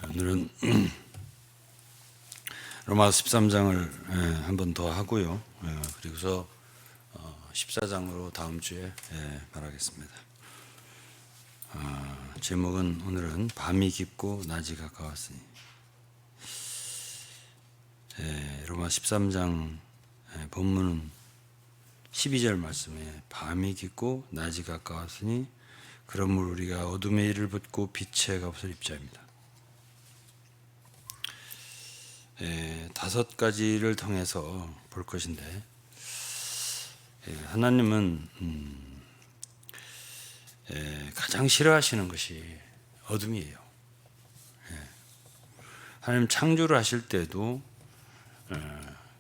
오늘은 로마서 13장을 한 번 더 하고요. 그리고서 14장으로 다음 주에 말하겠습니다. 제목은 오늘은 밤이 깊고 낮이 가까웠으니. 로마 13장 본문은 12절 말씀에 밤이 깊고 낮이 가까웠으니 그러므로 우리가 어둠의 일을 벗고 빛의 값을 입자입니다. 5가지를 통해서 볼 것인데, 하나님은 가장 싫어하시는 것이 어둠이에요. 하나님 창조를 하실 때도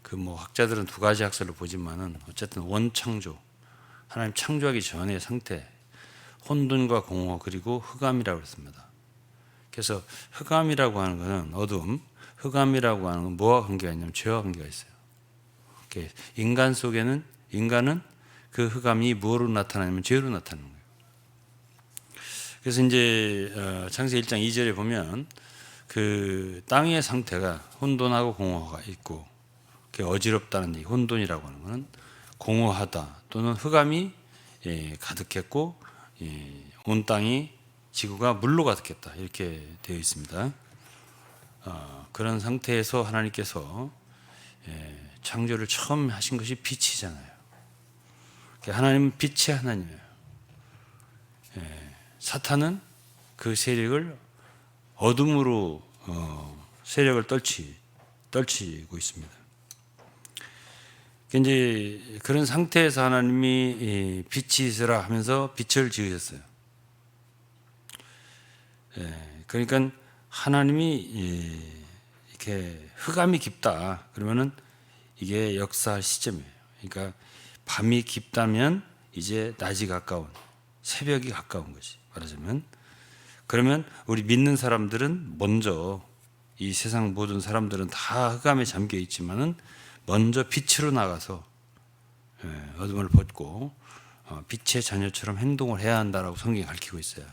학자들은 2가지 학설을 보지만은 어쨌든 원창조, 하나님 창조하기 전의 상태, 혼돈과 공허 그리고 흑암이라고 했습니다. 그래서 흑암이라고 하는 것은 어둠, 흑암이라고 하는 건 뭐와 관계가 있냐면 죄와 관계가 있어요. 인간은 그 흑암이 무엇으로 나타나냐면 죄로 나타나는 거예요. 그래서 이제 창세기 1장 2절에 보면 그 땅의 상태가 혼돈하고 공허가 있고, 어지럽다는 얘기, 혼돈이라고 하는 것은 공허하다 또는 흑암이 가득했고, 온 땅이 지구가 물로 가득했다 이렇게 되어 있습니다. 그런 상태에서 하나님께서 창조를 처음 하신 것이 빛이잖아요. 하나님은 빛의 하나님이에요. 사탄은 그 세력을 어둠으로 세력을 떨치고 있습니다. 이제 그런 상태에서 하나님이 빛이 있으라 하면서 빛을 지으셨어요. 그러니까 하나님이 이렇게 흑암이 깊다 그러면은 이게 역사할 시점이에요. 그러니까 밤이 깊다면 이제 낮이 가까운, 새벽이 가까운 것이 말하자면, 그러면 우리 믿는 사람들은 먼저, 이 세상 모든 사람들은 다 흑암에 잠겨 있지만은 먼저 빛으로 나가서 어둠을 벗고 빛의 자녀처럼 행동을 해야 한다라고 성경이 가르치고 있어요.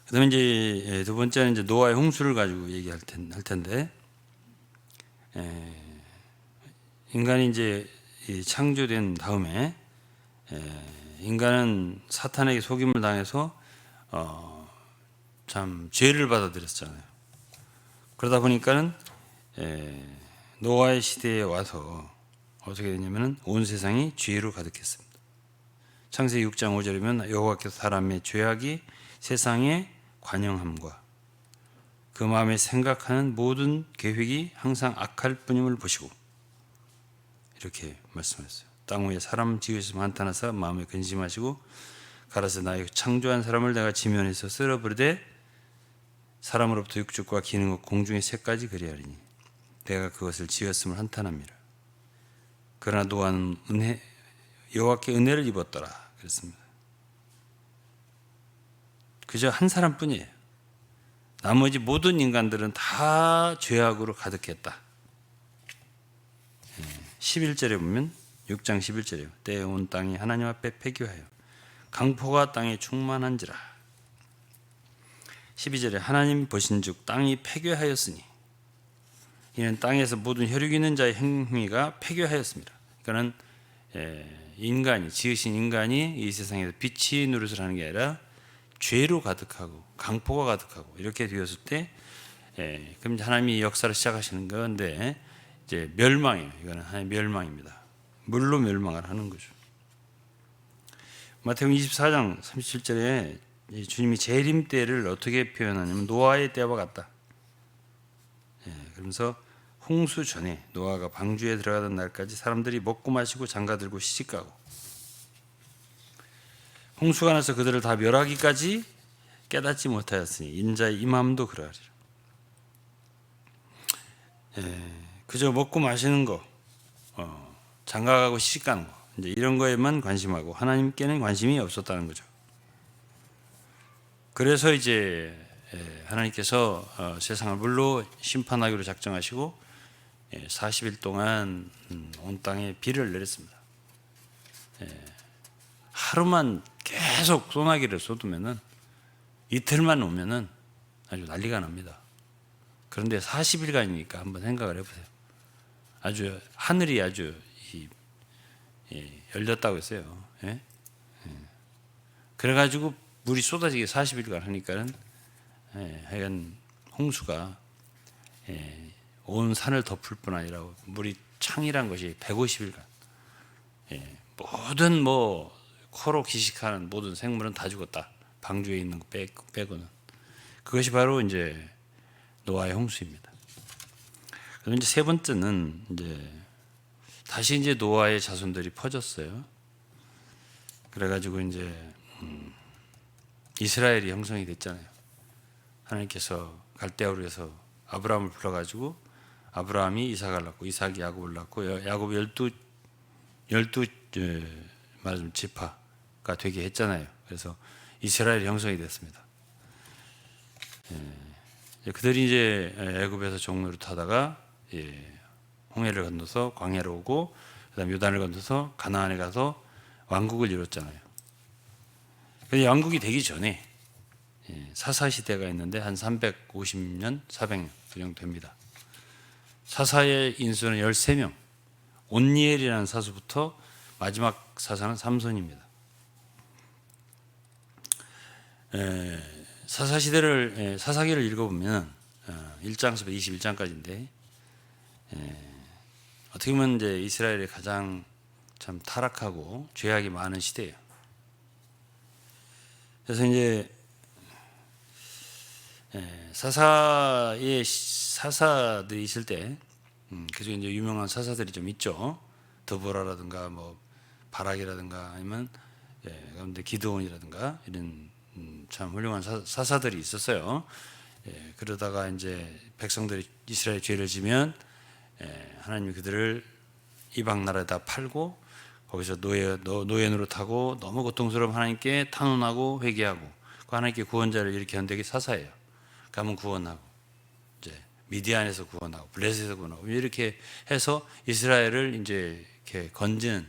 그다음에 이제 2번째는 이제 노아의 홍수를 가지고 얘기할 텐데, 인간이 이제 창조된 다음에 인간은 사탄에게 속임을 당해서 참 죄를 받아들였잖아요. 그러다 보니까는 노아의 시대에 와서 어떻게 되냐면은 온 세상이 죄로 가득했습니다. 창세기 6장 5절이면 여호와께서 사람의 죄악이 세상에 관영함과 그 마음에 생각하는 모든 계획이 항상 악할 뿐임을 보시고, 이렇게 말씀하셨어요. 땅 위에 사람 지으시면 한탄하사 마음에 근심하시고 가라사 나의 창조한 사람을 내가 지면에서 쓸어버리되 사람으로부터 육축과 기능과 공중의 새까지 그리하리니 내가 그것을 지었음을 한탄합니다. 그러나 노아는 여호와께 은혜를 입었더라 그랬습니다. 그저 한 사람뿐이에요. 나머지 모든 인간들은 다 죄악으로 가득했다. 11절에 보면 6장 11절에요. 때에 온 땅이 하나님 앞에 폐교하여 강포가 땅에 충만한지라. 12절에 하나님 보신즉 땅이 폐교하였으니 이는 땅에서 모든 혈육 있는 자의 행위가 폐교하였습니다. 그러니까는 인간이, 지으신 인간이 이 세상에서 빛이 노릇을 하는 게 아니라 죄로 가득하고 강포가 가득하고 이렇게 되었을 때, 그럼 하나님이 역사를 시작하시는 건데 이제 멸망이에요. 이거는 하나님의 멸망입니다. 물로 멸망을 하는 거죠. 마태복음 24장 37절에 주님이 재림 때를 어떻게 표현하냐면 노아의 때와 같다. 그러면서 홍수 전에 노아가 방주에 들어가던 날까지 사람들이 먹고 마시고 장가들고 시집가고 홍수가 나서 그들을 다 멸하기까지 깨닫지 못하였으니 인자의 임함도 그러하리라. 그저 먹고 마시는 거, 장가가고 시집가는 거, 이제 이런 거에만 관심하고 하나님께는 관심이 없었다는 거죠. 그래서 이제 하나님께서 세상을 물로 심판하기로 작정하시고 40일 동안 온 땅에 비를 내렸습니다. 하루만 계속 소나기를 쏟으면은 이틀만 오면은 아주 난리가 납니다. 그런데 40일간이니까 한번 생각을 해보세요. 아주 하늘이 아주 열렸다고 했어요. 예? 그래가지고 물이 쏟아지게 40일간 하니까는 하여간 홍수가 온 산을 덮을 뿐 아니라 물이 창이란 것이 150일간 모든 뭐 코로 기식하는 모든 생물은 다 죽었다. 방주에 있는 거 빼고는. 그것이 바로 이제 노아의 홍수입니다. 그럼 이제 세 번째는 이제 다시 이제 노아의 자손들이 퍼졌어요. 그래가지고 이제 이스라엘이 형성이 됐잖아요. 하나님께서 갈대아우르에서 아브라함을 불러가지고 아브라함이 이삭을 낳고 이삭이 야곱을 낳고 야곱이 열두 말하자면 지파가 되게 했잖아요. 그래서 이스라엘이 형성이 됐습니다. 그들이 이제 애굽에서 종로를 타다가 홍해를 건너서 광야로 오고 그다음 요단을 건너서 가나안에 가서 왕국을 이뤘잖아요. 근데 왕국이 되기 전에 사사 시대가 있는데 한 350년, 400년 그 정도 됩니다. 사사의 인수는 13명. 온니엘이라는 사수부터 마지막 사사는 삼손입니다. 사사 시대를 사사기를 읽어보면 1장부터 21장까지인데 어떻게 보면 이제 이스라엘의 가장 참 타락하고 죄악이 많은 시대예요. 그래서 이제 사사들이 있을 때 그중에 이제 유명한 사사들이 좀 있죠. 드보라라든가 뭐 바락이라든가 아니면 가운데 기드온이라든가 이런 참 훌륭한 사사들이 있었어요. 그러다가 이제 백성들이 이스라엘 죄를 지면 하나님이 그들을 이방 나라에다 팔고 거기서 노예 노릇하고 너무 고통스러운 하나님께 탄원하고 회개하고 그 하나님께 구원자를 이렇게 한다는 게 사사예요. 가면 구원하고 이제 미디안에서 구원하고 블레셋에서 구원하고 이렇게 해서 이스라엘을 이제 이렇게 건지는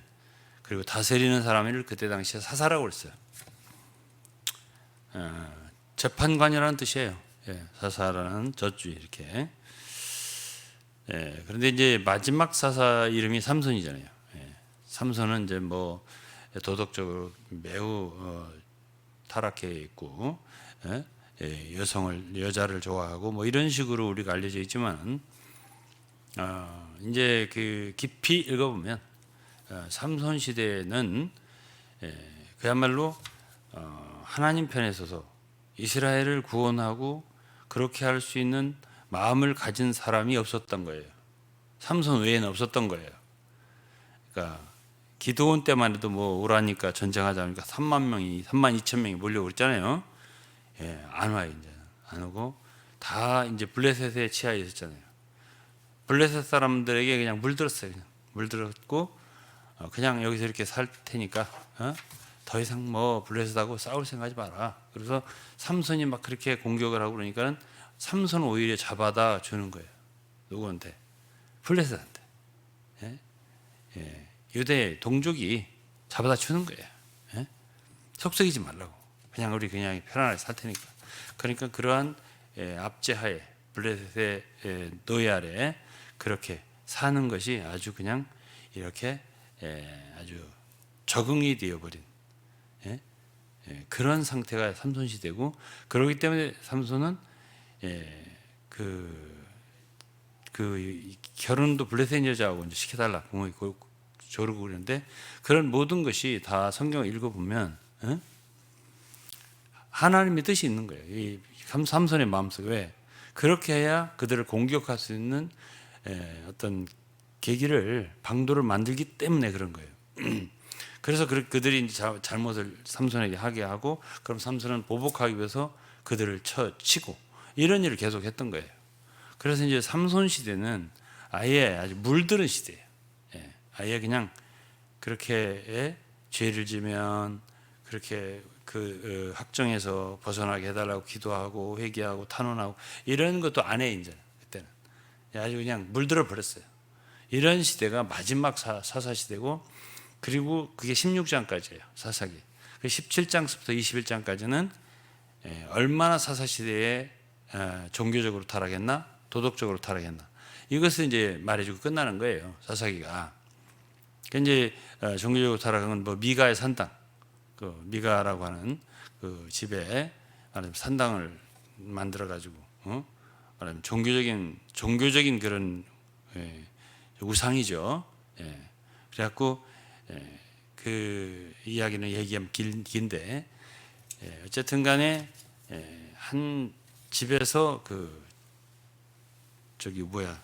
그리고 다스리는 사람을 그때 당시에 사사라고 그랬어요. 재판관이라는 뜻이에요. 사사라는 젖주 이렇게. 그런데 이제 마지막 사사 이름이 삼손이잖아요. 삼손은 이제 뭐 도덕적으로 매우 타락해 있고 여자를 좋아하고 뭐 이런 식으로 우리가 알려져 있지만 이제 그 깊이 읽어보면 삼손 시대는 그야말로 하나님 편에 서서 이스라엘을 구원하고 그렇게 할 수 있는 마음을 가진 사람이 없었던 거예요. 삼손 외에는 없었던 거예요. 그러니까 기드온 때만 해도 뭐 오라니까 전쟁하자 하니까 3만 2천 명이 몰려오고 그랬잖아요. 안 와요, 이제. 안 오고 다 이제 블레셋에 치하에 있었잖아요. 블레셋 사람들에게 그냥 물들었어요. 그냥 물들었고 그냥 여기서 이렇게 살 테니까 더 이상 뭐 블레셋하고 싸울 생각하지 마라. 그래서 삼손이 막 그렇게 공격을 하고 그러니까는 삼손 오히려 잡아다 주는 거예요. 누구한테? 블레셋한테. 유대 동족이 잡아다 주는 거예요. 속썩이지 말라고. 그냥 우리 그냥 편안하게 살 테니까. 그러니까 그러한 압제하에 블레셋의 노예 아래 그렇게 사는 것이 아주 그냥 이렇게 아주 적응이 되어버린 그런 상태가 삼손 시대고 그렇기 때문에 삼손은 그 결혼도 블레셋 여자하고 이제 시켜달라 부모님 조르고 그러는데 그런 모든 것이 다 성경을 읽어보면 하나님의 뜻이 있는 거예요. 이 삼손의 마음속에 왜 그렇게 해야 그들을 공격할 수 있는 어떤 계기를 방도를 만들기 때문에 그런 거예요. 그래서 그들이 이제 잘못을 삼손에게 하게 하고 그럼 삼손은 보복하기 위해서 그들을 치고 이런 일을 계속했던 거예요. 그래서 이제 삼손 시대는 아예 아주 물들은 시대예요. 아예 그냥 그렇게 죄를 지면 그렇게 그 학정에서 벗어나게 해달라고 기도하고 회개하고 탄원하고 이런 것도 안 해 이제 그때는 아주 그냥 물들어 버렸어요. 이런 시대가 마지막 사사 시대고 그리고 그게 16장까지예요. 사사기. 17장부터 21장까지는 얼마나 사사시대에 종교적으로 타락했나, 도덕적으로 타락했나, 이것을 이제 말해주고 끝나는 거예요. 사사기가. 이제 종교적으로 타락한 건 뭐 미가의 산당, 그 미가라고 하는 그 집에 말하자면 산당을 만들어 가지고 말하자면 종교적인 그런 우상이죠. 그래갖고 그 이야기는 얘기하면 긴데 어쨌든 간에 한 집에서 그 저기 뭐야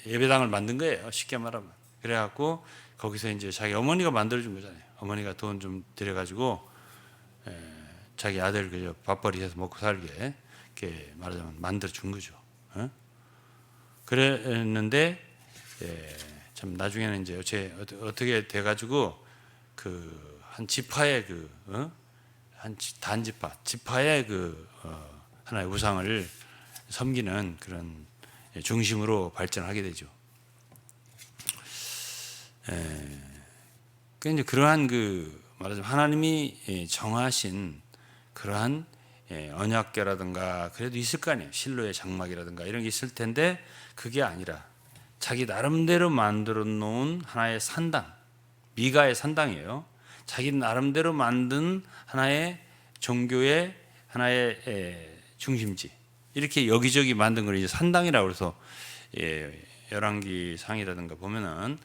예배당을 만든 거예요. 쉽게 말하면. 그래갖고 거기서 이제 자기 어머니가 만들어준 거잖아요. 어머니가 돈 좀 들여가지고 자기 아들 그저 밥벌이해서 먹고 살게 이렇게 말하자면 만들어준 거죠. 그랬는데 참 나중에는 이제 어떻게 돼가지고 그 한 지파의 한 지파의 하나의 우상을 섬기는 그런 중심으로 발전하게 되죠. 이제 그러한 말하자면 하나님이 정하신 그러한 언약궤라든가 그래도 있을 거 아니에요. 실로의 장막이라든가 이런 게 있을 텐데 그게 아니라 자기 나름대로 만들어 놓은 하나의 산당, 미가의 산당이에요. 자기 나름대로 만든 하나의 종교의 하나의 중심지, 이렇게 여기저기 만든 걸 이제 산당이라고 해서 열왕기 상이라든가 보면은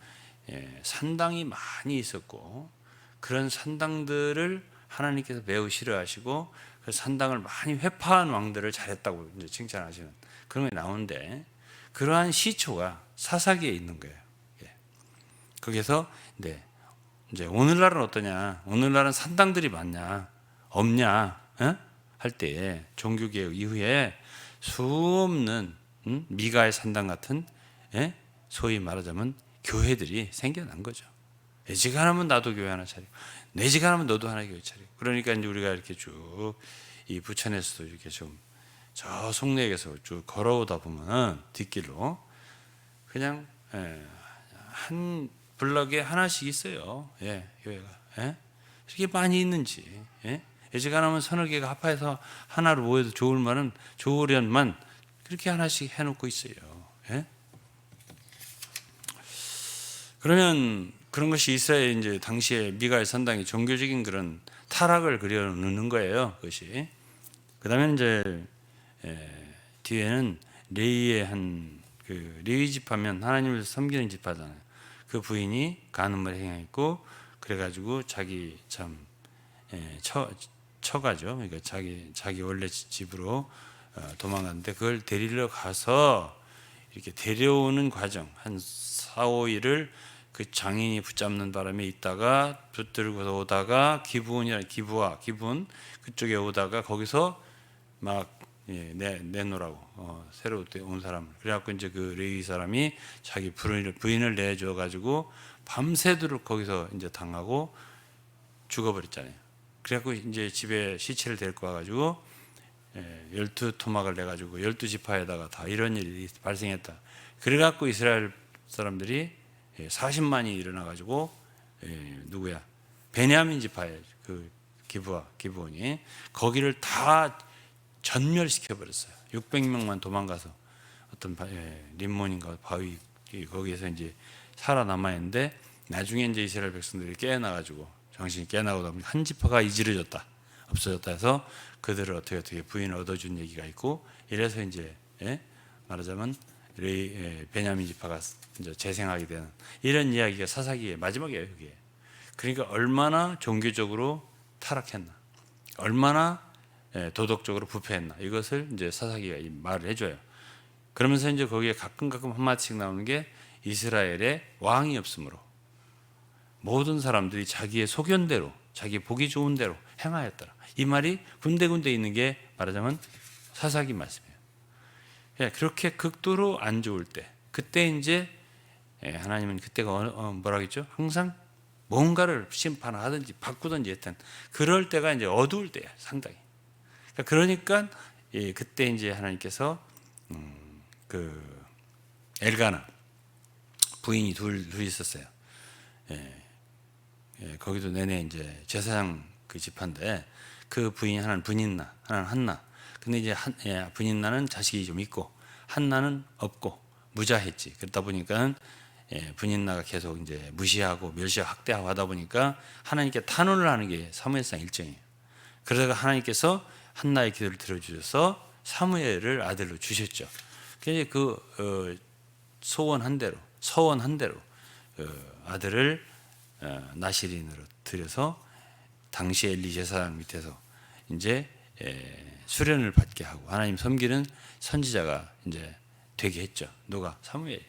산당이 많이 있었고 그런 산당들을 하나님께서 매우 싫어하시고 그 산당을 많이 회파한 왕들을 잘했다고 이제 칭찬하시는 그런 게 나오는데 그러한 시초가 사사기에 있는 거예요. 거기서 이제 오늘날은 어떠냐? 오늘날은 산당들이 많냐? 없냐? 할 때 종교개혁 이후에 수없는 미가의 산당 같은 소위 말하자면 교회들이 생겨난 거죠. 내 집 하나면 나도 교회 하나 차리고 내 집 하나면 너도 하나 교회 차리고 그러니까 이제 우리가 이렇게 쭉 이 부천에서도 이렇게 좀 저 송내에서 쭉 걸어오다 보면은 뒷길로 그냥 한 블럭에 하나씩 있어요. 교회가 이렇게 많이 있는지 예지간하면 서너 개가 합해서 하나로 모여도 좋으련만 그렇게 하나씩 해놓고 있어요. 그러면 그런 것이 있어야 이제 당시에 미가의 산당이 종교적인 그런 타락을 그려놓는 거예요. 그것이. 그다음에 이제 뒤에는 레위의 그 레위 지파면 하나님을 섬기는 지파잖아요. 그 부인이 간음을 행했고 그래가지고 자기 참 처가죠. 그러니까 자기 원래 집으로 도망갔는데 그걸 데리러 가서 이렇게 데려오는 과정 한 4, 5일을 그 장인이 붙잡는 바람에 있다가 붙들고서 오다가 기분 그쪽에 오다가 거기서 막 내놓으라고 새로 온 사람을 그래갖고 이제 그 레위 사람이 자기 부인을 내줘 가지고 밤새도록 거기서 이제 당하고 죽어버렸잖아요. 그래갖고 이제 집에 시체를 데리고 와가지고 12토막을 내가지고 12지파에다가 다 이런 일이 발생했다. 그래갖고 이스라엘 사람들이 40만이 일어나가지고 누구야? 베냐민 지파의 그 기브온이 거기를 다 전멸시켜 버렸어요. 600명만 도망가서 어떤 림몬인가 바위 거기에서 이제 살아남아 있는데 나중에 이제 이스라엘 백성들이 깨어나가지고 정신이 깨어나고 나면 한 지파가 이지러졌다, 없어졌다 해서 그들을 어떻게 부인을 얻어준 얘기가 있고 이래서 이제 말하자면 베냐민 지파가 이제 재생하게 되는 이런 이야기가 사사기의 마지막이에요. 그게. 그러니까 얼마나 종교적으로 타락했나, 얼마나 도덕적으로 부패했나 이것을 이제 사사기가 말을 해줘요. 그러면서 이제 거기에 가끔 한마디씩 나오는 게 이스라엘에 왕이 없으므로 모든 사람들이 자기의 소견대로 자기 보기 좋은 대로 행하였더라. 이 말이 군데군데 있는 게 말하자면 사사기 말씀이에요. 그렇게 극도로 안 좋을 때 그때 이제 하나님은 그때가 뭐라겠죠? 항상 뭔가를 심판하든지 바꾸든지 했던 그럴 때가 이제 어두울 때야 상당히. 그러니까 그때 이제 하나님께서 그 엘가나 부인이 둘 있었어요. 거기도 내내 이제 제사장 그 집한데 그 부인이 하나는 분인나, 하나는 한나. 근데 이제 분인나는 자식이 좀 있고 한나는 없고 무자했지. 그러다 보니까 분인나가 계속 이제 무시하고 멸시하고 학대하고 하다 보니까 하나님께 탄원을 하는 게 사무엘상 1장이에요. 그러다가 하나님께서 한나의 기도를 들어주셔서 사무엘을 아들로 주셨죠. 그래서 서원한 대로 아들을 나시린으로 들여서 당시 엘리 제사장 밑에서 이제 수련을 받게 하고 하나님 섬기는 선지자가 이제 되게 했죠. 누가? 사무엘.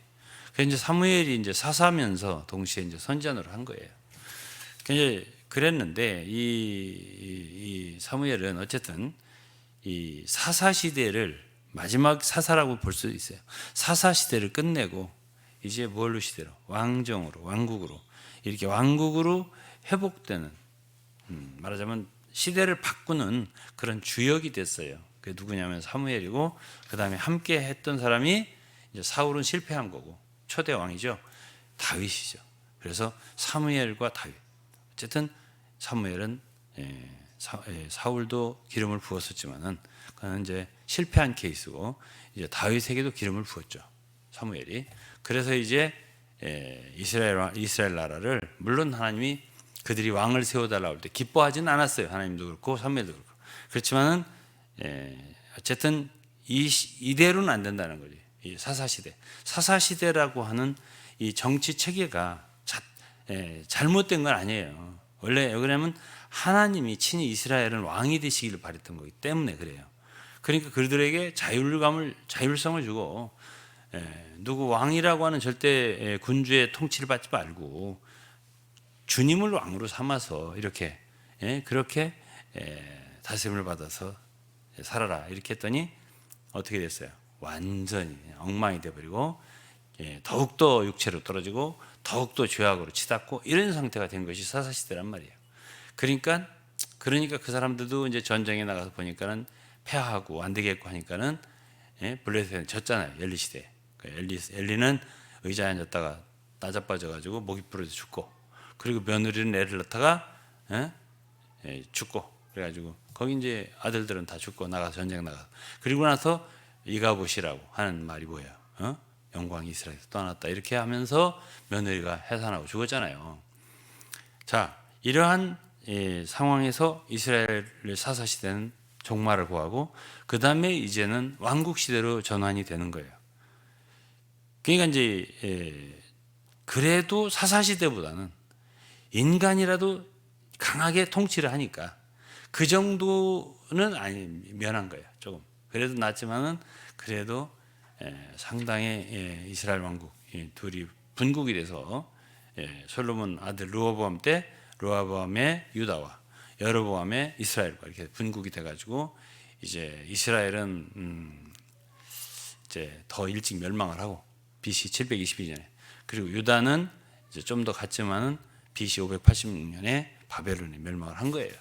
그래서 이제 사무엘이 이제 사사면서 동시에 이제 선지자로 한 거예요. 이제 그랬는데 이 사무엘은 어쨌든 이 사사 시대를 마지막 사사라고 볼 수 있어요. 사사 시대를 끝내고 이제 뭘로 시대로? 왕정으로, 왕국으로 이렇게 왕국으로 회복되는 말하자면 시대를 바꾸는 그런 주역이 됐어요. 그게 누구냐면 사무엘이고 그 다음에 함께 했던 사람이 이제 사울은 실패한 거고 초대 왕이죠. 다윗이죠. 그래서 사무엘과 다윗. 어쨌든 사무엘은 사울도 기름을 부었었지만은 그는 이제 실패한 케이스고 이제 다윗에게도 기름을 부었죠. 사무엘이. 그래서 이제 이스라엘 나라를 물론 하나님이 그들이 왕을 세워달라고 할 때 기뻐하지는 않았어요. 하나님도 그렇고 사무엘도 그렇고. 그렇지만은 어쨌든 이대로는 안 된다는 거지. 이 사사시대라고 하는 이 정치 체계가 잘못된 건 아니에요. 원래 왜냐하면 하나님이 친히 이스라엘은 왕이 되시기를 바랬던 거기 때문에 그래요. 그러니까 그들에게 자율성을 주고 누구 왕이라고 하는 절대 군주의 통치를 받지 말고 주님을 왕으로 삼아서 이렇게 그렇게 다스림을 받아서 살아라 이렇게 했더니 어떻게 됐어요? 완전히 엉망이 돼버리고 더욱더 육체로 떨어지고 더욱더 죄악으로 치닫고 이런 상태가 된 것이 사사시대란 말이에요. 그러니까 그 사람들도 이제 전쟁에 나가서 보니까는 패하고 안 되겠고 하니까는 블레셋에 졌잖아요. 엘리 시대. 엘리는 의자에 앉았다가 나자빠져가지고 목이 부러져 죽고 그리고 며느리는 애를 낳다가 죽고 그래가지고 거기 이제 아들들은 다 죽고 나가서 전쟁 나가서 그리고 나서 이가봇이라고 하는 말이 뭐예요? 영광이 이스라엘에서 떠났다 이렇게 하면서 며느리가 해산하고 죽었잖아요. 자, 이러한 상황에서 이스라엘의 사사시대는 종말을 구하고 그 다음에 이제는 왕국시대로 전환이 되는 거예요. 그러니까 이제 그래도 사사시대보다는 인간이라도 강하게 통치를 하니까 그 정도는 면한 거예요. 조금 그래도 낫지만은 그래도 상당히 이스라엘 왕국 둘이 분국이 돼서 솔로몬 아들 르호보암 때 르호보암의 유다와 여로보암의 이스라엘과 이렇게 분국이 돼가지고 이제 이스라엘은 이제 더 일찍 멸망을 하고 BC 722년에 그리고 유다는 이제 좀 더 갔지만은 BC 586년에 바벨론에 멸망을 한 거예요.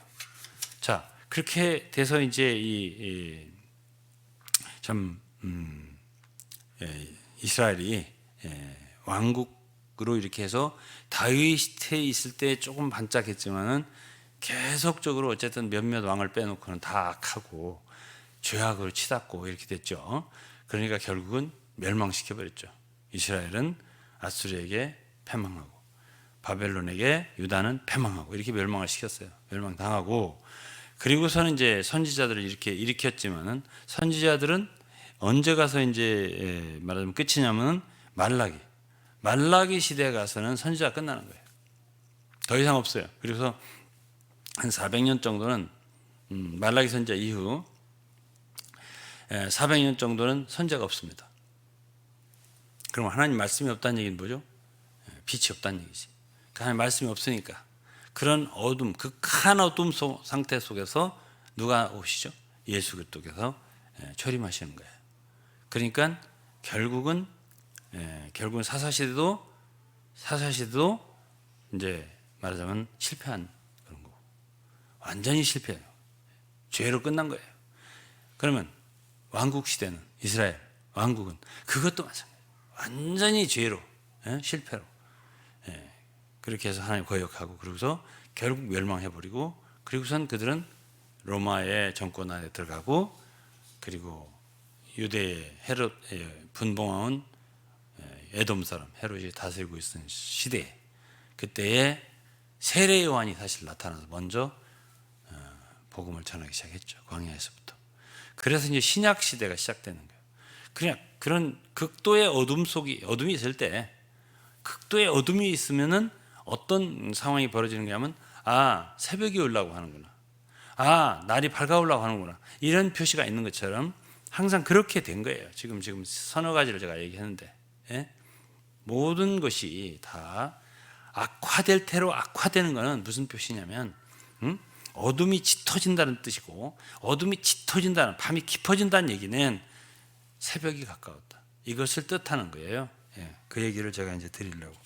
자, 그렇게 돼서 이제 이스라엘이 왕국으로 이렇게 해서 다윗에 있을 때 조금 반짝했지만은 계속적으로 어쨌든 몇몇 왕을 빼놓고는 다 악하고 죄악으로 치닫고 이렇게 됐죠. 그러니까 결국은 멸망시켜 버렸죠. 이스라엘은 아수르에게 패망하고 바벨론에게 유다는 패망하고 이렇게 멸망을 시켰어요. 멸망당하고 그리고서는 이제 선지자들을 이렇게 일으켰지만은 선지자들은 언제 가서 이제 말하자면 끝이냐면은 말라기 시대에 가서는 선지자가 끝나는 거예요. 더 이상 없어요. 그래서 한 400년 정도는 말라기 선지자 이후 400년 정도는 선지자가 없습니다. 그럼 하나님 말씀이 없다는 얘기는 뭐죠? 빛이 없다는 얘기지. 하나님 말씀이 없으니까 그런 어둠, 극한 어둠 상태 속에서 누가 오시죠? 예수 그리스도께서 초림하시는 거예요. 그러니까 결국은 사사시대도 이제 말하자면 실패한 그런 거고 완전히 실패해요. 죄로 끝난 거예요. 그러면 왕국 시대는 이스라엘 왕국은 그것도 마찬가지예요. 완전히 죄로 실패로 그렇게 해서 하나님 거역하고 그러고서 결국 멸망해버리고 그리고선 그들은 로마의 정권 안에 들어가고, 그리고 유대의 헤롯의 분봉한 에돔 사람 헤롯이 다스리고 있던 시대에, 그때에 세례 요한이 사실 나타나서 먼저 복음을 전하기 시작했죠. 광야에서부터. 그래서 이제 신약 시대가 시작되는 거예요. 그냥 그런 극도의 어둠이 있을 때, 극도의 어둠이 있으면은 어떤 상황이 벌어지는 거냐면, 새벽이 오려고 하는구나, 날이 밝아오려고 하는구나, 이런 표시가 있는 것처럼 항상 그렇게 된 거예요. 지금 서너 가지를 제가 얘기했는데, 모든 것이 다 악화될 테로 악화되는 것은 무슨 표시냐면, 어둠이 짙어진다는 뜻이고, 어둠이 짙어진다는, 밤이 깊어진다는 얘기는 새벽이 가까웠다, 이것을 뜻하는 거예요. 그 얘기를 제가 이제 드리려고.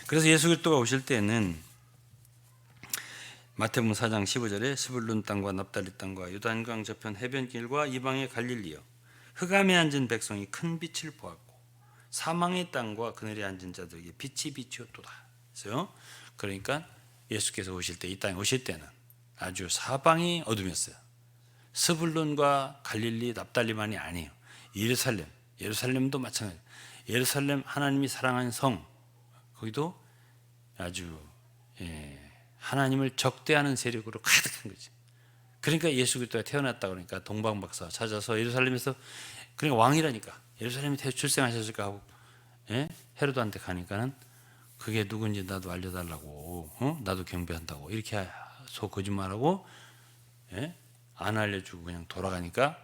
그래서 예수 그리스도가 오실 때는 마태복음 4장 15절에 스불룬 땅과 납달리 땅과 요단강 저편 해변길과 이방의 갈릴리여, 흑암에 앉은 백성이 큰 빛을 보았고 사망의 땅과 그늘에 앉은 자들에게 빛이 비추었도다. 그러니까 예수께서 오실 때, 이 땅에 오실 때는 아주 사방이 어둠이었어요. 스불룬과 갈릴리, 납달리만이 아니에요. 예루살렘도 마찬가지. 예루살렘, 하나님이 사랑하는 성, 거기도 아주 하나님을 적대하는 세력으로 가득한 거지. 그러니까 예수 그리스도가 태어났다 그러니까 동방박사 찾아서 예루살렘에서, 그러니까 왕이라니까 예루살렘에 출생하셨을까 하고 헤로드한테 가니까는 그게 누군지 나도 알려달라고, 나도 경배한다고 이렇게 속 거짓말하고 안 알려주고 그냥 돌아가니까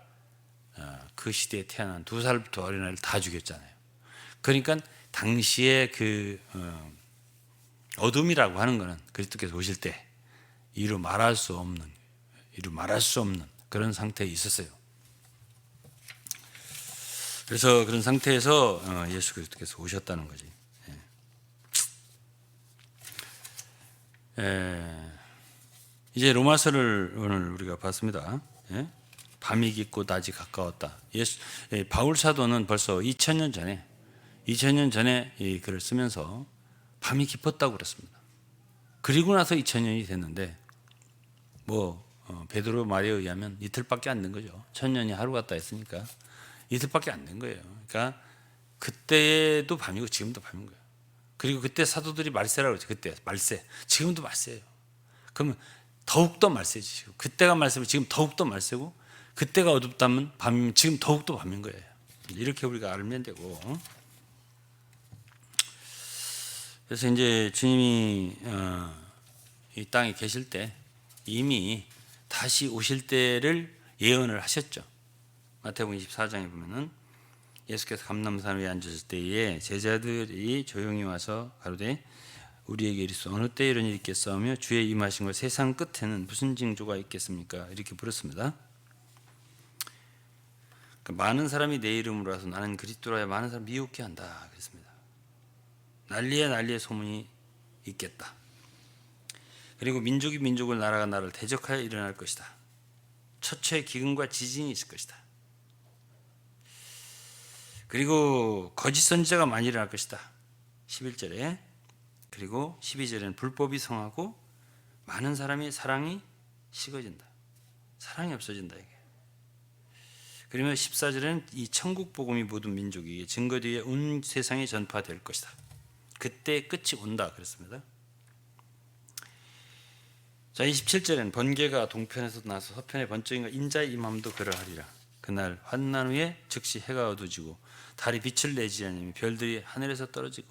그 시대에 태어난 2살부터 어린아이를 다 죽였잖아요. 그러니까 당시에 그 어둠이라고 하는 것은 그리스도께서 오실 때 이루 말할 수 없는 그런 상태에 있었어요. 그래서 그런 상태에서 예수 그리스도께서 오셨다는 거지. 이제 로마서를 오늘 우리가 봤습니다. 밤이 깊고 낮이 가까웠다. 바울 사도는 벌써 2000년 전에 이 글을 쓰면서 밤이 깊었다고 그랬습니다. 그리고 나서 2000년이 됐는데, 베드로 말에 의하면 이틀밖에 안 된 거죠. 1000년이 하루 같다 했으니까 이틀밖에 안 된 거예요. 그러니까 그때도 밤이고 지금도 밤인 거예요. 그리고 그때 사도들이 말세라고 그랬죠. 그때 말세, 지금도 말세예요. 그러면 더욱더 말세지. 지금 그때가 말세면 지금 더욱더 말세고, 그때가 어둡다면 밤이면 지금 더욱더 밤인 거예요. 이렇게 우리가 알면 되고, 그래서 이제 주님이 이 땅에 계실 때 이미 다시 오실 때를 예언을 하셨죠. 마태복음 24장에 보면은 예수께서 감람산 위에 앉으실 때에 제자들이 조용히 와서 가로되 우리에게 이르소 어느 때 이런 일이 있겠사오며 주의 임하신 세상 끝에는 무슨 징조가 있겠습니까? 이렇게 물었습니다. 그러니까 많은 사람이 내 이름으로 와서 나는 그리스도라 많은 사람 미혹해 한다 그랬습니다. 난리의 소문이 있겠다. 그리고 민족이 민족을, 나라가 나라를 대적하여 일어날 것이다. 처처의 기근과 지진이 있을 것이다. 그리고 거짓 선지자가 많이 일어날 것이다. 11절에. 그리고 12절에는 불법이 성하고 많은 사람의 사랑이 식어진다. 사랑이 없어진다 이게. 그러면 14절에는 이 천국 복음이 모든 민족에게 증거되어 온 세상에 전파될 것이다. 그때 끝이 온다 그랬습니다. 자, 27절에는 번개가 동편에서 나서 서편의 번쩍인가 인자의 임함도 그러하리라. 그날 환난 후에 즉시 해가 어두워지고 달이 빛을 내지 않으며 별들이 하늘에서 떨어지고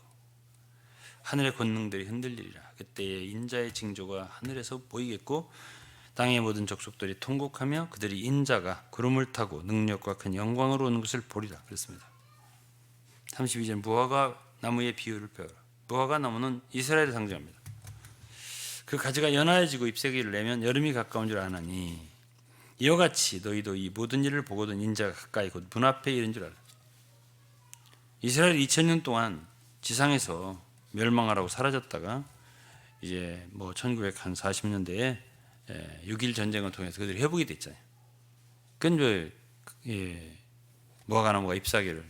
하늘의 권능들이 흔들리리라. 그때에 인자의 징조가 하늘에서 보이겠고 땅의 모든 족속들이 통곡하며 그들이 인자가 구름을 타고 능력과 큰 영광으로 오는 것을 보리라 그랬습니다. 32절 무화과 나무의 비유를 배워라. 무화과 나무는 이스라엘을 상징합니다. 그 가지가 연하여지고 잎새기를 내면 여름이 가까운 줄 아나니 이와 같이 너희도 이 모든 일을 보거든 인자가 가까이 곧 문 앞에 이른 줄 알라. 이스라엘이 2000년 동안 지상에서 멸망하라고 사라졌다가 이제 1940년대에 6.1 전쟁을 통해서 그들이 회복이 됐잖아요. 그건 무화과 나무가 잎사귀를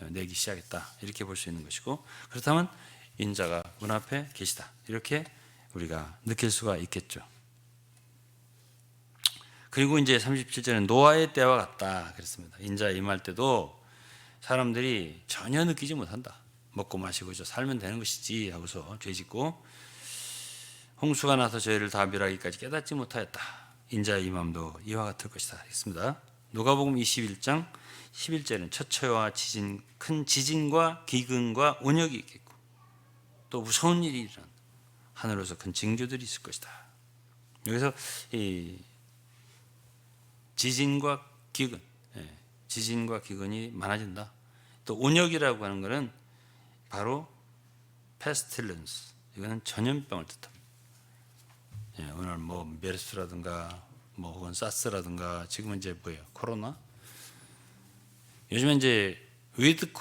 내기 시작했다 이렇게 볼 수 있는 것이고, 그렇다면 인자가 문 앞에 계시다 이렇게 우리가 느낄 수가 있겠죠. 그리고 이제 37절은 노아의 때와 같다 그랬습니다. 인자에 임할 때도 사람들이 전혀 느끼지 못한다. 먹고 마시고 저 살면 되는 것이지 하고서 죄짓고 홍수가 나서 저희를 다 멸하기까지 깨닫지 못하였다. 인자의 임함도 이와 같을 것이다 했습니다. 누가복음 21장 11절은 처처와 지진, 큰 지진과 기근과 온역이 있겠고 또 무서운 일이 일어난 하늘로서 큰 징조들이 있을 것이다. 여기서 이 지진과 기근, 지진과 기근이 많아진다. 또 온역이라고 하는 것은 바로 pestilence, 이거는 전염병을 뜻합니다. 오늘 뭐 메르스라든가 뭐 혹은 사스라든가 지금은 이제 뭐예요? 코로나. 요즘에 이제 with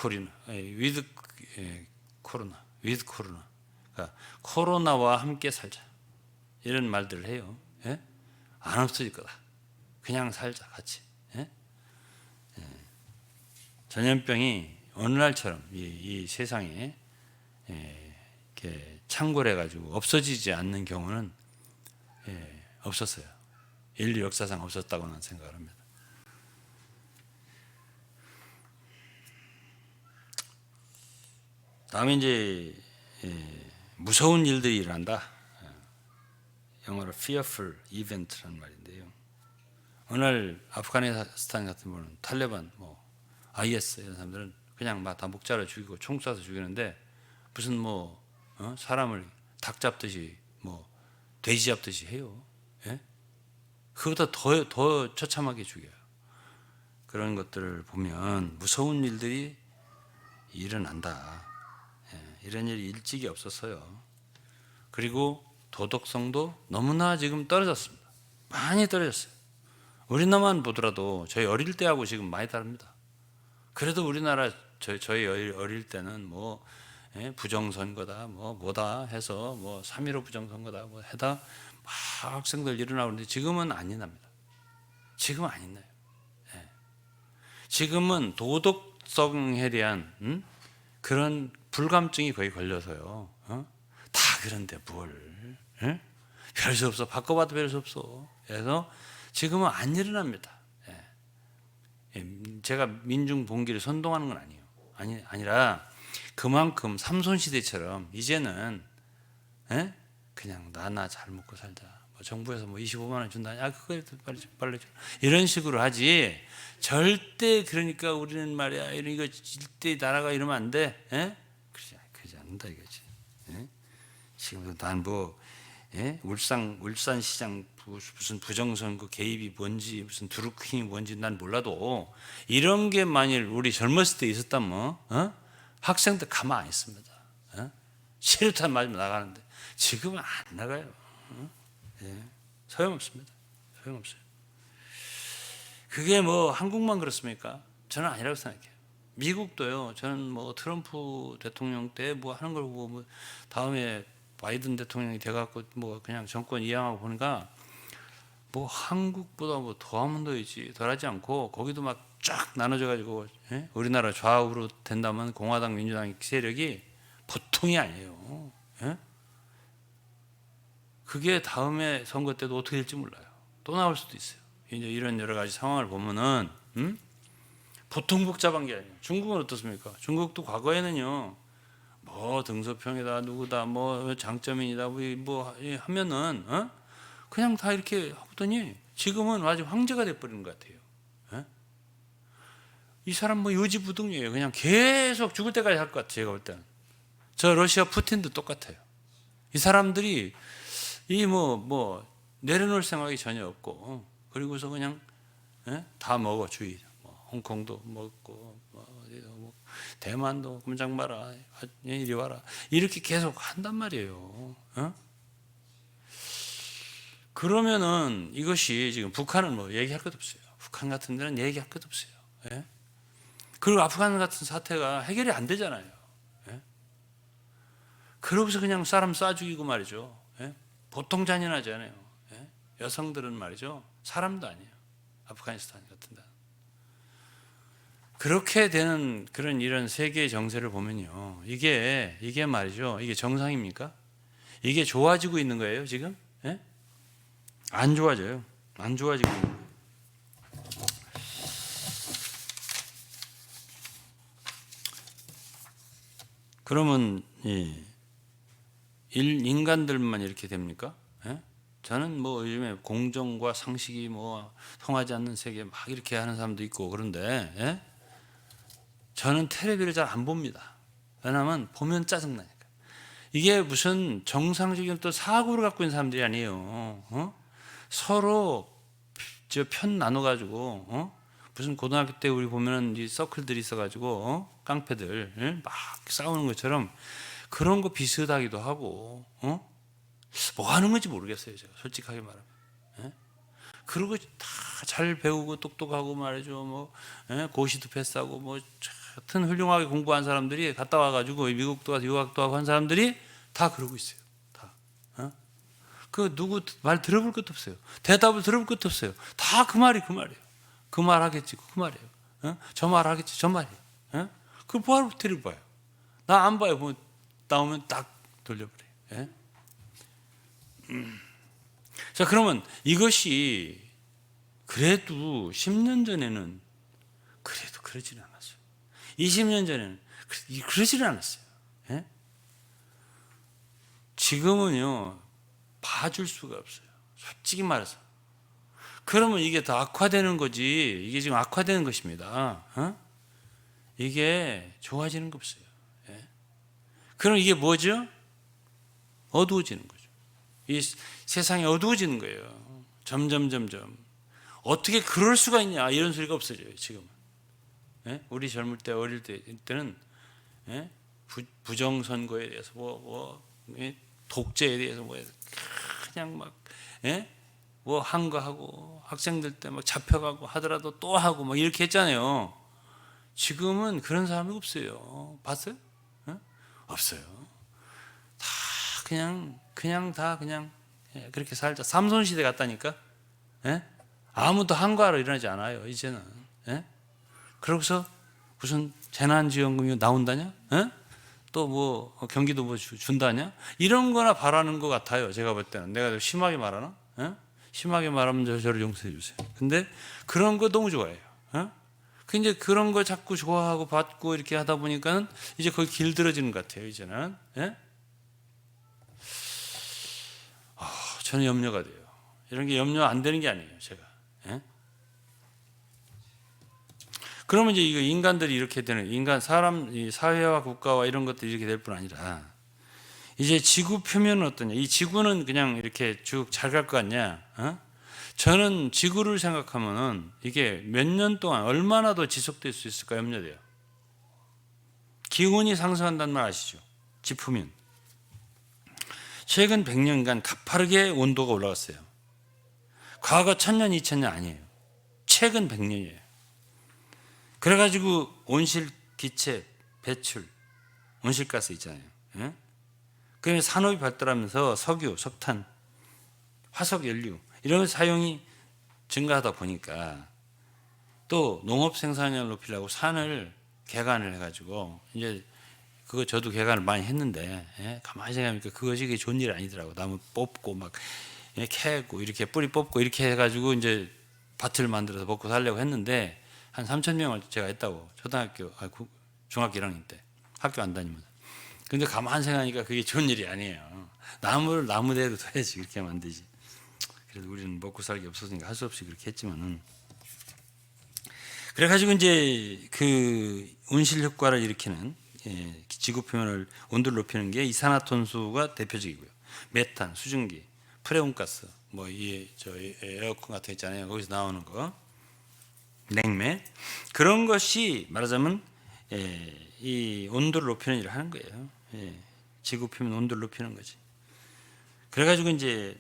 코로나, 그러니까 코로나와 함께 살자 이런 말들을 해요. 안 없어질 거다. 그냥 살자 같이. 전염병이 오늘날처럼 이 세상에 이렇게 창궐해가지고 없어지지 않는 경우는 없었어요. 인류 역사상 없었다고는 생각을 합니다. 다음에 이제 무서운 일들이 일어난다. 영어로 fearful event라는 말인데요. 오늘 아프가니스탄 같은 경우는 탈레반, 뭐 IS 이런 사람들은 그냥 막 다 목자를 죽이고 총 쏴서 죽이는데 무슨 뭐 사람을 닭 잡듯이 뭐 돼지 잡듯이 해요. 그보다 더 처참하게 죽여요. 그런 것들을 보면 무서운 일들이 일어난다. 이런 일이 일찍이 없었어요. 그리고 도덕성도 너무나 지금 떨어졌습니다. 많이 떨어졌어요. 우리나라만 보더라도 저희 어릴 때하고 지금 많이 다릅니다. 그래도 우리나라 저희 어릴 때는 뭐 부정선거다 뭐다 해서 뭐 3.15 부정선거다 뭐 해다 막 학생들 일어나는데 지금은 안 일어납니다. 지금은 안 일어나요. 지금은 도덕성에 대한 그런 불감증이 거의 걸려서요. 다 그런데 뭘? 별 수 없어. 바꿔봐도 별 수 없어. 그래서 지금은 안 일어납니다. 제가 민중 봉기를 선동하는 건 아니라 그만큼 삼손시대처럼 이제는 그냥 나나 잘 먹고 살자. 뭐 정부에서 뭐 25만 원 준다. 그거 빨리 줘. 이런 식으로 하지. 절대 그러니까 우리는 말이야. 이거 일대 나라가 이러면 안 돼. 그러지 않는다 이거지. 지금도 난 뭐 울산시장 무슨 부정선거 개입이 뭔지 무슨 드루킹이 뭔지 난 몰라도 이런 게 만일 우리 젊었을 때 있었다면 학생들 가만 안 있습니다. 체류탄 맞으면 나가는데 지금은 안 나가요. 소용없습니다. 소용없어요. 그게 뭐 한국만 그렇습니까? 저는 아니라고 생각해요. 미국도요. 저는 뭐 트럼프 대통령 때 뭐 하는 걸 보고 뭐 다음에 바이든 대통령이 돼갖고 뭐 그냥 정권 이양하고 보니까 뭐 한국보다 뭐 더하면 더이지 덜하지 않고 거기도 막 쫙 나눠져가지고 우리나라 좌우로 된다면 공화당 민주당 세력이 보통이 아니에요. 그게 다음에 선거 때도 어떻게 될지 몰라요. 또 나올 수도 있어요. 이제 이런 여러 가지 상황을 보면은 보통 복잡한 게 아니에요. 중국은 어떻습니까? 중국도 과거에는요. 뭐 등소평이다 누구다 뭐 장점인이다 뭐 하면은 그냥 다 이렇게 하더니 지금은 아주 황제가 돼버리는 것 같아요. 이 사람 뭐 요지부동이에요. 그냥 계속 죽을 때까지 할 것 같아요. 제가 볼 때는 저 러시아 푸틴도 똑같아요. 이 사람들이 이 뭐 내려놓을 생각이 전혀 없고 그리고서 그냥 다 먹어 주의. 홍콩도 먹고 뭐 대만도 꼼짝 마라 이리 와라 이렇게 계속 한단 말이에요. 그러면은 이것이 지금 북한은 뭐 얘기할 것도 없어요. 북한 같은 데는 얘기할 것도 없어요. 그리고 아프간 같은 사태가 해결이 안 되잖아요. 그러고서 그냥 사람 쏴 죽이고 말이죠. 보통 잔인하지 않아요. 여성들은 말이죠. 사람도 아니에요. 아프가니스탄 같은 데. 그렇게 되는 그런 이런 세계의 정세를 보면요. 이게 말이죠. 이게 정상입니까? 이게 좋아지고 있는 거예요, 지금? 안 좋아져요. 안 좋아지고 있는 거예요. 그러면 인간들만 이렇게 됩니까? 예? 저는 뭐 요즘에 공정과 상식이 뭐 통하지 않는 세계 막 이렇게 하는 사람도 있고 그런데 예? 저는 텔레비를 잘 안 봅니다. 왜냐하면 보면 짜증나니까. 이게 무슨 정상적인 또 사고를 갖고 있는 사람들이 아니에요. 서로 저 편 나눠가지고 무슨 고등학교 때 우리 보면은 이 서클들이 있어가지고 깡패들 막 싸우는 것처럼 그런 거 비슷하기도 하고 뭐 하는 건지 모르겠어요. 제가 솔직하게 말하면. 예? 그리고 다 잘 배우고 똑똑하고 말이죠. 뭐 고시도 패스하고 뭐 하여튼 훌륭하게 공부한 사람들이 갔다 와가지고 미국도 가서 유학도 하고 한 사람들이 다 그러고 있어요. 다. 그 누구 말 들어볼 것도 없어요. 대답을 들어볼 것도 없어요. 다 그 말이 그 말이에요. 그 말 하겠지 그 말이에요. 저 말 하겠지 저 말이에요. 그 뭐하러 테레비 봐요. 나 안 봐요. 뭐 나오면 딱 돌려버려요. 예? 자, 그러면 이것이 그래도 10년 전에는 그래도 그러지는 않았어요. 20년 전에는 그러지는 않았어요. 예? 지금은요, 봐줄 수가 없어요. 솔직히 말해서. 그러면 이게 더 악화되는 거지. 이게 지금 악화되는 것입니다. 이게 좋아지는 거 없어요. 예? 그럼 이게 뭐죠? 어두워지는 거죠. 이 세상이 어두워지는 거예요. 점점. 어떻게 그럴 수가 있냐 이런 소리가 없어져요. 지금은. 예? 우리 젊을 때 어릴 때는 예? 부정선거에 대해서 독재에 대해서 그냥 막 예? 뭐 한 거 하고 학생들 때 막 잡혀가고 하더라도 또 하고 막 이렇게 했잖아요. 지금은 그런 사람이 없어요. 봤어요? 예? 없어요. 다 그냥 그렇게 살자. 삼손 시대 같다니까. 예? 아무도 한가하러 일어나지 않아요. 이제는. 예? 그러고서 무슨 재난지원금이 나온다냐? 예? 또 뭐 경기도 뭐 준다냐? 이런 거나 바라는 것 같아요. 제가 볼 때는. 내가 심하게 말하나? 예? 심하게 말하면 저를 용서해 주세요. 근데 그런 거 너무 좋아해요. 예? 그 이제 그런 거 자꾸 좋아하고 받고 이렇게 하다 보니까는 이제 거기 길들어지는 것 같아요. 이제는. 예? 저는 염려가 돼요. 이런 게 염려 안 되는 게 아니에요. 제가. 예? 그러면 이제 이거 인간들이 이렇게 되는 인간 사람 이 사회와 국가와 이런 것들이 이렇게 될 뿐 아니라 이제 지구 표면은 어떠냐? 이 지구는 그냥 이렇게 쭉 잘 갈 것 같냐? 저는 지구를 생각하면은 이게 몇 년 동안 얼마나 더 지속될 수 있을까 염려돼요. 기온이 상승한다는 말 아시죠? 지프면 최근 100년간 가파르게 온도가 올라갔어요. 과거 1000년, 2000년 아니에요. 최근 100년이에요. 그래가지고 온실 기체 배출, 온실가스 있잖아요. 예? 그러면 산업이 발달하면서 석유, 석탄, 화석 연료 이런 사용이 증가하다 보니까 또 농업 생산량을 높이려고 산을 개간을 해가지고 이제 그거 저도 개간을 많이 했는데 가만히 생각하니까 그것이 좋은 일 아니더라고. 나무 뽑고 막 캐고 이렇게 뿌리 뽑고 이렇게 해가지고 이제 밭을 만들어서 먹고 살려고 했는데 한 3,000명을 제가 했다고. 초등학교, 중학교 1학년 때 학교 안 다니면서. 근데 가만히 생각하니까 그게 좋은 일이 아니에요. 나무를 나무대로 둬야지 그렇게 하면 안 되지. 그래도 우리는 먹고 살기 없었으니까 할 수 없이 그렇게 했지만은. 그래가지고 이제 그 온실 효과를 일으키는 지구 표면을 온도를 높이는 게 이산화탄소가 대표적이고요. 메탄, 수증기, 프레온가스, 뭐 저 에어컨 같은 거 있잖아요. 거기서 나오는 거, 냉매 그런 것이 말하자면 이 온도를 높이는 일을 하는 거예요. 지구 표면 온도를 높이는 거지. 그래가지고 이제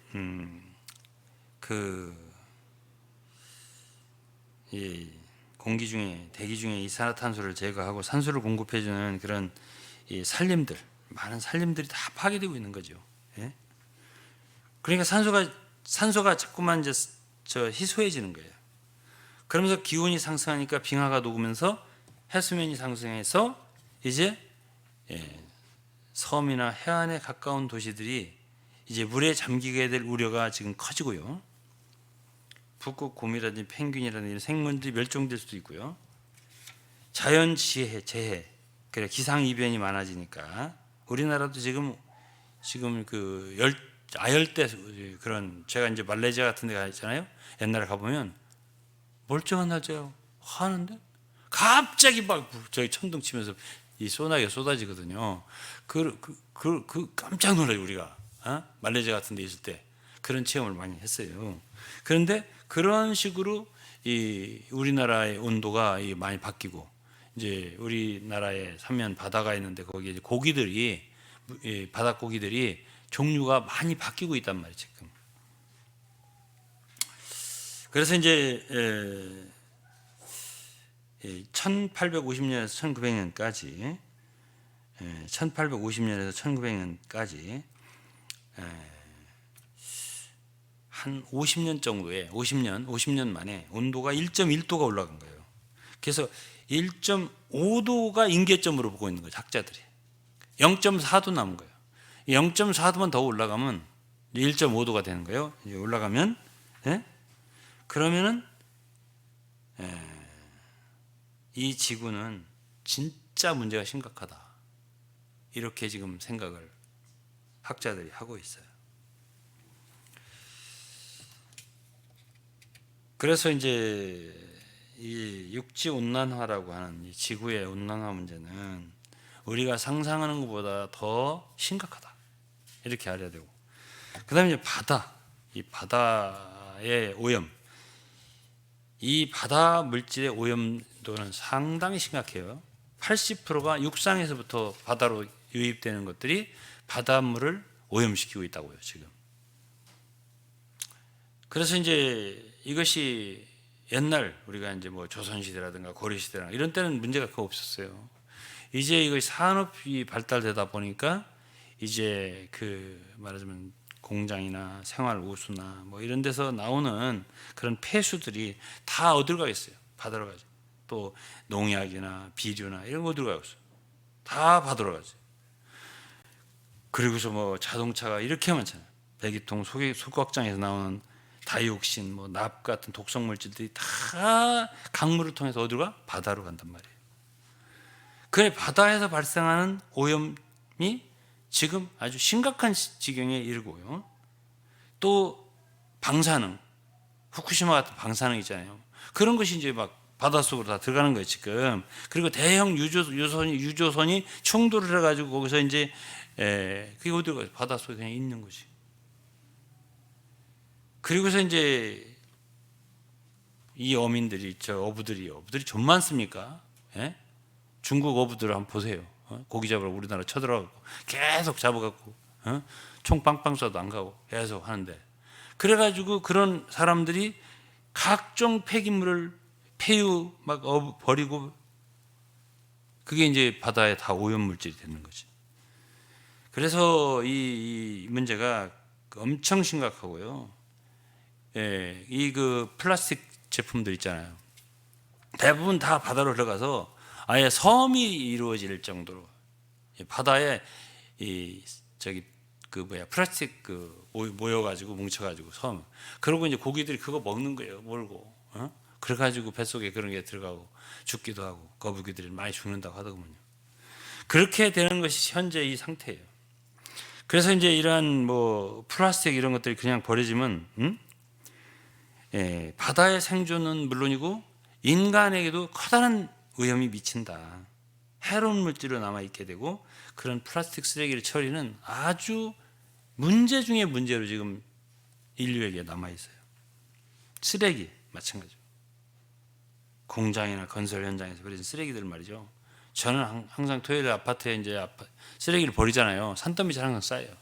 공기 중에 대기 중에 이산화탄소를 제거하고 산소를 공급해주는 그런 이 산림들 많은 산림들이 다 파괴되고 있는 거죠. 예? 그러니까 산소가 자꾸만 이제 희소해지는 거예요. 그러면서 기온이 상승하니까 빙하가 녹으면서 해수면이 상승해서 이제 섬이나 해안에 가까운 도시들이 이제 물에 잠기게 될 우려가 지금 커지고요. 북극곰이라든지 펭귄이라든지 이런 생물들이 멸종될 수도 있고요. 자연 재해, 그래 기상이변이 많아지니까 우리나라도 지금 그 아열대 그런, 제가 이제 말레이시아 같은 데 가 있잖아요. 옛날에 가보면 멀쩡한 낮에요 하는데 갑자기 막 저기 천둥 치면서 이 소나기가 쏟아지거든요. 깜짝 놀라요 우리가. 말레이시아 같은 데 있을 때 그런 체험을 많이 했어요. 그런데 그런 식으로 이 우리나라의 온도가 많이 바뀌고, 이제 우리나라에 사면 바다가 있는데 거기에 이제 고기들이, 바닷고기들이 종류가 많이 바뀌고 있단 말이에요 지금. 그래서 이제 1850년에서 1900년까지 1850년에서 1900년까지 한 50년 정도에 50년 만에 온도가 1.1도가 올라간 거예요. 그래서 1.5도가 임계점으로 보고 있는 거죠 학자들이. 0.4도 남은 거예요. 0.4도만 더 올라가면 1.5도가 되는 거예요. 이제 올라가면, 그러면은 이 지구는 진짜 문제가 심각하다, 이렇게 지금 생각을 학자들이 하고 있어요. 그래서 이제 이 육지 온난화라고 하는 이 지구의 온난화 문제는 우리가 상상하는 것보다 더 심각하다, 이렇게 알아야 되고, 그다음에 이제 이 바다의 오염, 이 바다 물질의 오염도는 상당히 심각해요. 80%가 육상에서부터 바다로 유입되는 것들이 바닷물을 오염시키고 있다고요 지금. 그래서 이제 이것이 옛날 우리가 이제 뭐 조선시대라든가 고려시대나 이런 때는 문제가 거의 없었어요. 이제 이것이 산업이 발달되다 보니까 이제 그 말하자면 공장이나 생활 우수나 뭐 이런 데서 나오는 그런 폐수들이 다 어디로 가겠어요? 바다로 가죠. 또 농약이나 비료나 이런 거 어디로 가겠어요? 다 바다로 가죠. 그리고서 뭐 자동차가 이렇게 많잖아요. 배기통 소각장에서 나오는 다이옥신, 뭐 납 같은 독성 물질들이 다 강물을 통해서 어디로 가? 바다로 간단 말이에요. 그래 바다에서 발생하는 오염이 지금 아주 심각한 지경에 이르고요. 또 방사능, 후쿠시마 같은 방사능 있잖아요. 그런 것이 이제 막 바닷속으로 다 들어가는 거예요 지금. 그리고 대형 유조선이 충돌을 해가지고 거기서 이제 그게 어디로 가요? 바닷속에 그냥 있는 거지. 그리고서 이제 이 어민들이, 어부들이 좀 많습니까? 중국 어부들 한번 보세요. 고기 잡으러 우리나라 쳐들어가고 계속 잡아갖고 총 빵빵 쏴도 안 가고 계속 하는데, 그래가지고 그런 사람들이 각종 폐기물을 막 버리고, 그게 이제 바다에 다 오염 물질이 되는 거지. 그래서 이 문제가 엄청 심각하고요. 이 그 플라스틱 제품들 있잖아요. 대부분 다 바다로 들어가서 아예 섬이 이루어질 정도로 바다에 플라스틱 모여가지고 뭉쳐가지고 섬. 그러고 이제 고기들이 그거 먹는 거예요. 몰고. 그래가지고 뱃속에 그런 게 들어가고 죽기도 하고 거북이들이 많이 죽는다고 하더군요. 그렇게 되는 것이 현재 이 상태예요. 그래서 이제 이러한 뭐 플라스틱 이런 것들이 그냥 버려지면 바다의 생존은 물론이고 인간에게도 커다란 위험이 미친다. 해로운 물질로 남아있게 되고, 그런 플라스틱 쓰레기를 처리는 아주 문제 중에 문제로 지금 인류에게 남아있어요. 쓰레기 마찬가지로. 공장이나 건설 현장에서 버려진 쓰레기들 말이죠. 저는 항상 토요일에 아파트에 이제 쓰레기를 버리잖아요. 산더미처럼 항상 쌓여요.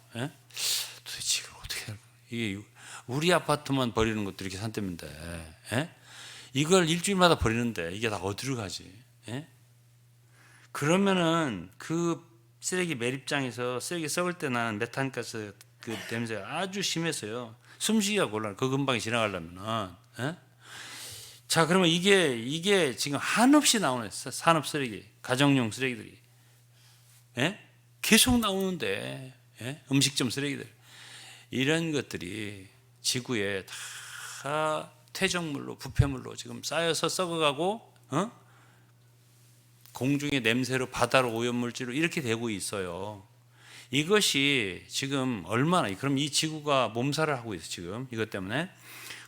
도대체 이걸 어떻게 할까? 이게 우리 아파트만 버리는 것도 이렇게 산더미인데, 이걸 일주일마다 버리는데 이게 다 어디로 가지? 그러면은 그 쓰레기 매립장에서 쓰레기 썩을 때 나는 메탄가스 그 냄새가 아주 심해서요. 숨쉬기가 곤란해. 그 근방에 지나가려면은. 자, 그러면 이게 지금 한없이 나오는 산업 쓰레기, 가정용 쓰레기들이 계속 나오는데, 음식점 쓰레기들, 이런 것들이 지구에 다 퇴적물로 부패물로 지금 쌓여서 썩어가고 공중의 냄새로 바다로 오염물질로 이렇게 되고 있어요. 이것이 지금 얼마나, 그럼 이 지구가 몸살을 하고 있어 지금 이것 때문에.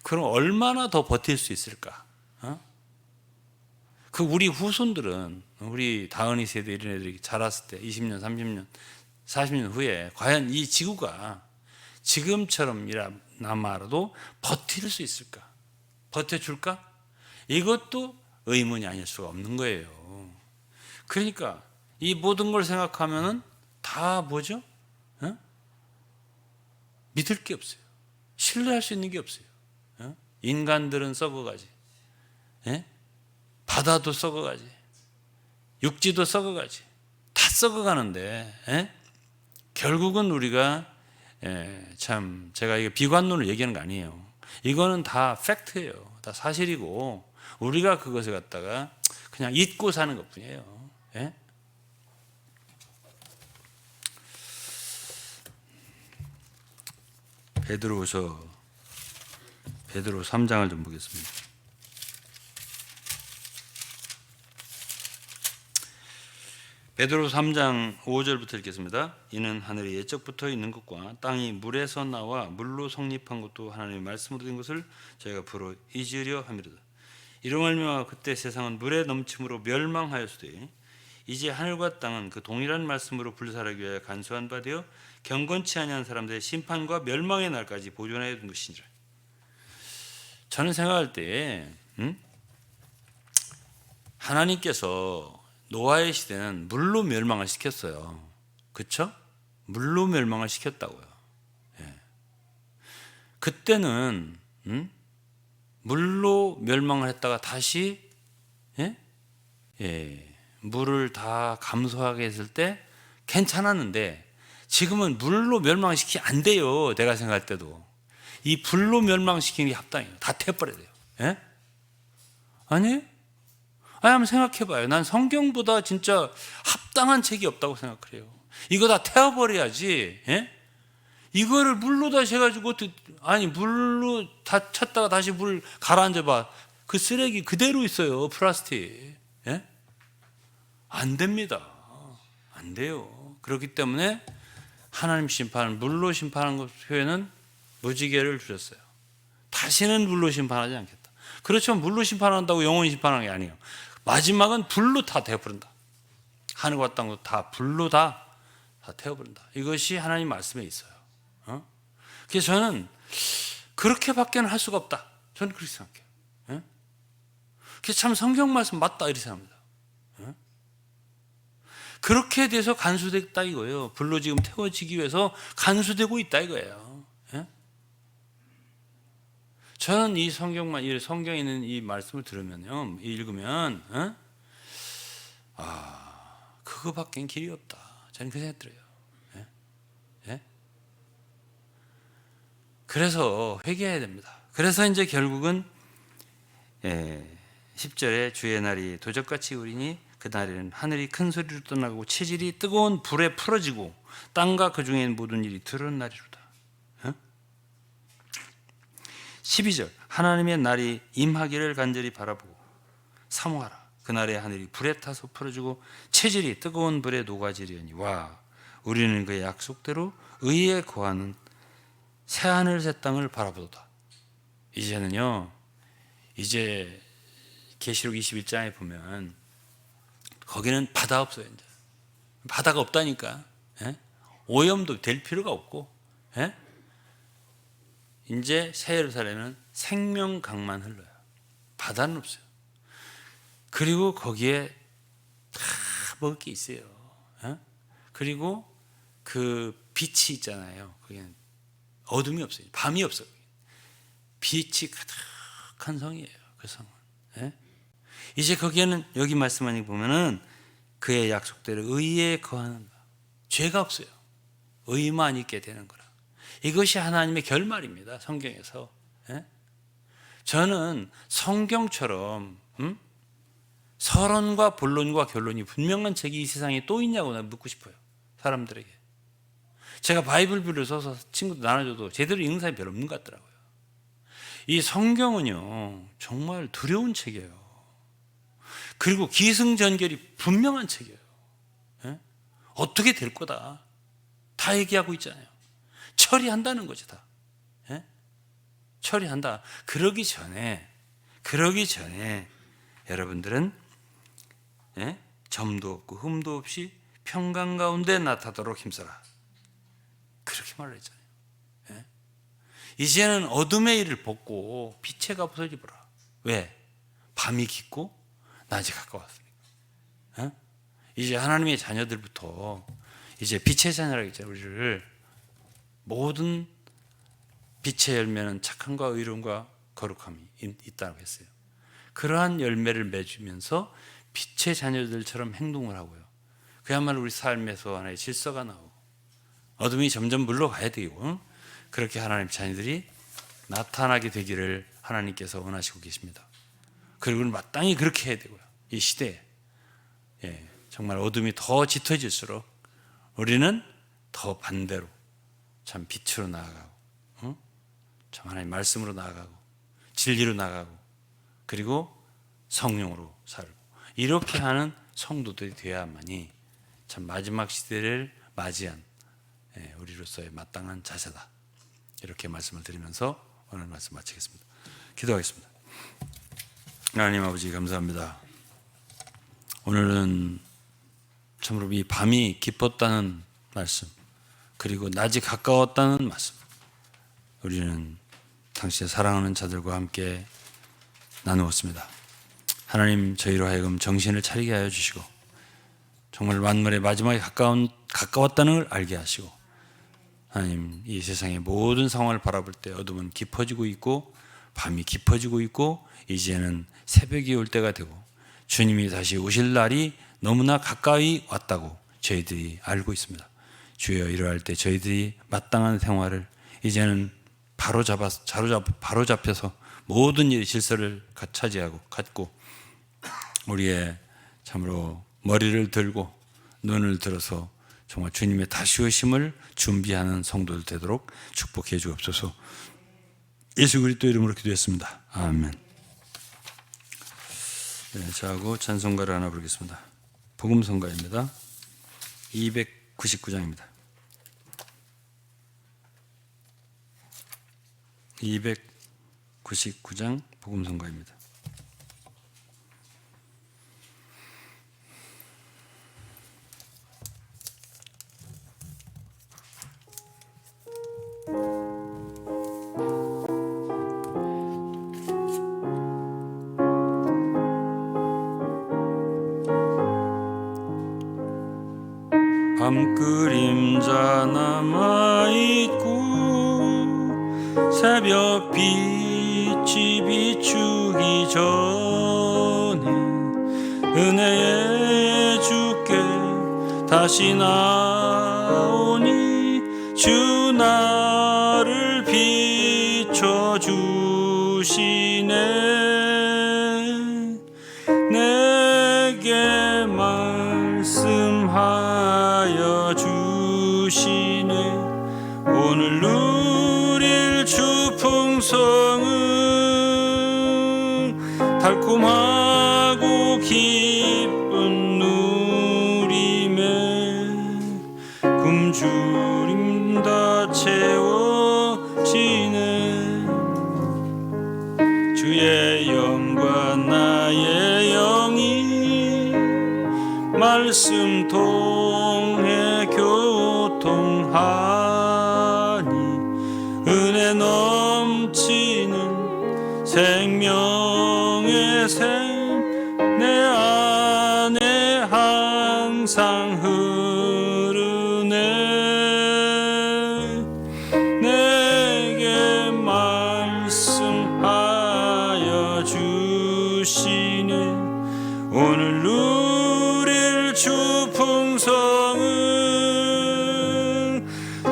그럼 얼마나 더 버틸 수 있을까? 그 우리 후손들은, 우리 다은이 세대 이런 애들이 자랐을 때 20년, 30년, 40년 후에 과연 이 지구가 지금처럼이나마라도 버틸 수 있을까? 버텨줄까? 이것도 의문이 아닐 수가 없는 거예요. 그러니까 이 모든 걸 생각하면은 다 뭐죠? 믿을 게 없어요. 신뢰할 수 있는 게 없어요. 인간들은 썩어가지, 바다도 썩어가지, 육지도 썩어가지, 다 썩어가는데 결국은 우리가 참, 제가 이게 비관론을 얘기하는 거 아니에요. 이거는 다 팩트예요. 다 사실이고 우리가 그것을 갖다가 그냥 잊고 사는 것뿐이에요. 베드로서 3장을 좀 보겠습니다. 베드로서 3장 5절부터 읽겠습니다. 이는 하늘이 예적부터 있는 것과 땅이 물에서 나와 물로 성립한 것도 하나님의 말씀으로 된 것을 저희가 부러 잊으려 함이로다. 이로 말미암아 그때 세상은 물에 넘침으로 멸망하였으되 이제 하늘과 땅은 그 동일한 말씀으로 불살하기 위하여 간수한 바 되어 경건치 아니한 사람들의 심판과 멸망의 날까지 보존하여 둔 것이니라. 저는 생각할 때 하나님께서 노아의 시대는 물로 멸망을 시켰어요. 그렇죠? 물로 멸망을 시켰다고요. 그때는 물로 멸망을 했다가 다시 물을 다 감소하게 했을 때 괜찮았는데 지금은 물로 멸망시키면 안 돼요. 내가 생각할 때도 이 불로 멸망시키는 게 합당해요. 다 태워버려야 돼요. 아니 한번 생각해봐요. 난 성경보다 진짜 합당한 책이 없다고 생각을 해요. 이거 다 태워버려야지. 이거를 물로 다시 해가지고 물로 다 쳤다가 다시 물 가라앉아봐. 그 쓰레기 그대로 있어요. 플라스틱. 안 됩니다. 안 돼요. 그렇기 때문에 하나님 심판을 물로 심판하는 것 표현은 무지개를 주셨어요. 다시는 물로 심판하지 않겠다. 그렇지만 물로 심판한다고 영원히 심판하는 게 아니에요. 마지막은 불로 다 태워버린다. 하늘과 땅도 다 불로 다 태워버린다. 이것이 하나님 말씀에 있어요. 그래서 저는 그렇게밖에는 할 수가 없다. 저는 그렇게 생각해요. 그래서 참 성경 말씀 맞다 이렇게 생각합니다. 그렇게 돼서 간수됐다 이거예요. 불로 지금 태워지기 위해서 간수되고 있다 이거예요. 저는 이 성경에 있는 이 말씀을 들으면요, 읽으면 그거밖엔 길이 없다. 저는 그 생각 들어요. 그래서 회개해야 됩니다. 그래서 이제 결국은 10절에 주의 날이 도적같이 오리니 그 날에는 하늘이 큰 소리로 떠나고 체질이 뜨거운 불에 풀어지고 땅과 그 중에 있는 모든 일이 드러난 날이로다. 12절 하나님의 날이 임하기를 간절히 바라보고 사모하라. 그날에 하늘이 불에 타서 풀어지고 체질이 뜨거운 불에 녹아지려니 와 우리는 그의 약속대로 의에 거하는 새하늘 새 땅을 바라보도다. 이제는요, 이제 계시록 21장에 보면 거기는 바다 없어요. 이제 바다가 없다니까. 오염도 될 필요가 없고 이제 새 예루살렘은 생명강만 흘러요. 바다는 없어요. 그리고 거기에 다 먹을 게 있어요. 그리고 그 빛이 있잖아요. 거기는 어둠이 없어요. 밤이 없어요. 빛이 가득한 성이에요. 그 성은. 이제 거기에는 여기 말씀하니 보면은 그의 약속대로 의에 거하는 바. 죄가 없어요. 의만 있게 되는 거라. 이것이 하나님의 결말입니다. 성경에서. 저는 성경처럼 서론과 본론과 결론이 분명한 책이 이 세상에 또 있냐고 난 묻고 싶어요. 사람들에게. 제가 바이블 비를 써서 친구들 나눠줘도 제대로 읽는 사람이 별로 없는 것 같더라고요. 이 성경은요 정말 두려운 책이에요. 그리고 기승전결이 분명한 책이에요. 예? 어떻게 될 거다 다 얘기하고 있잖아요. 처리한다는 거지 다. 예? 처리한다. 그러기 전에 여러분들은 예? 점도 없고 흠도 없이 평강 가운데 나타나도록 힘써라. 그렇게 말했잖아요. 예? 이제는 어둠의 일을 벗고 빛의 갑옷을 입어라. 왜? 밤이 깊고 낮이 가까웠으니까. 예? 이제 하나님의 자녀들부터 이제 빛의 자녀라고 했잖아요. 우리를 모든 빛의 열매는 착함과 의로움과 거룩함이 있다고 했어요. 그러한 열매를 맺으면서 빛의 자녀들처럼 행동을 하고요. 그야말로 우리 삶에서 하나의 질서가 나오고 어둠이 점점 물러가야 되고 그렇게 하나님 자녀들이 나타나게 되기를 하나님께서 원하시고 계십니다. 그리고 마땅히 그렇게 해야 되고요. 이 시대에 정말 어둠이 더 짙어질수록 우리는 더 반대로 참 빛으로 나아가고 참 하나님 말씀으로 나아가고 진리로 나아가고 그리고 성령으로 살고 이렇게 하는 성도들이 되어야만이 참 마지막 시대를 맞이한 우리로서의 마땅한 자세다. 이렇게 말씀을 드리면서 오늘 말씀 마치겠습니다. 기도하겠습니다. 하나님 아버지 감사합니다. 오늘은 참으로 이 밤이 깊었다는 말씀 그리고 낮이 가까웠다는 말씀 우리는 당신의 사랑하는 자들과 함께 나누었습니다. 하나님 저희로 하여금 정신을 차리게 하여 주시고 정말 만물의 마지막에 가까웠다는 걸 알게 하시고 하나님 이 세상의 모든 상황을 바라볼 때 어둠은 깊어지고 있고 밤이 깊어지고 있고 이제는 새벽이 올 때가 되고 주님이 다시 오실 날이 너무나 가까이 왔다고 저희들이 알고 있습니다. 주여 이러할 때 저희들이 마땅한 생활을 이제는 바로 잡혀서 모든 일의 질서를 차지하고 갖고 우리의 참으로 머리를 들고 눈을 들어서 정말 주님의 다시 오심을 준비하는 성도들 되도록 축복해 주옵소서. 예수 그리스도 이름으로 기도했습니다. 아멘. 네, 저하고 찬송가를 하나 부르겠습니다. 복음성가입니다. 299장입니다. 299장 복음성가입니다. 밤 그림자 남아있고 새벽 빛이 비추기 전에 은혜의 주께 다시 나오니 주 나를 비춰주시네. 내게 말씀하여 주시네. 오늘 누릴 주풍성은 달콤하고 기쁜 누림에 굶주림 다 채워지네. 주의 영과 나의 영이 말씀 통해 교통하니 은혜 넘치는 생명의 샘 내 안에 항상 흐르네. 내게 말씀하여 주시네. 오늘 누릴 주풍성은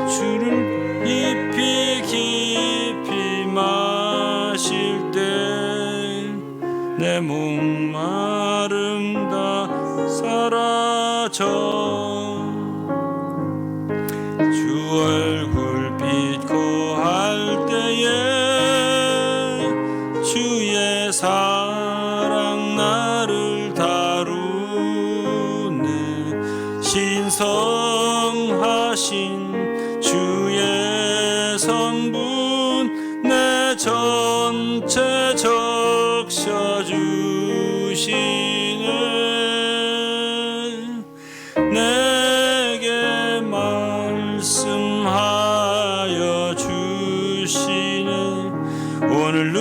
주를 깊이 깊이 마실 때 내 목마름 다 사라져. 주 얼굴 빛 거할 때에 전체 적셔 주시는 내게 말씀하여 주시는 오늘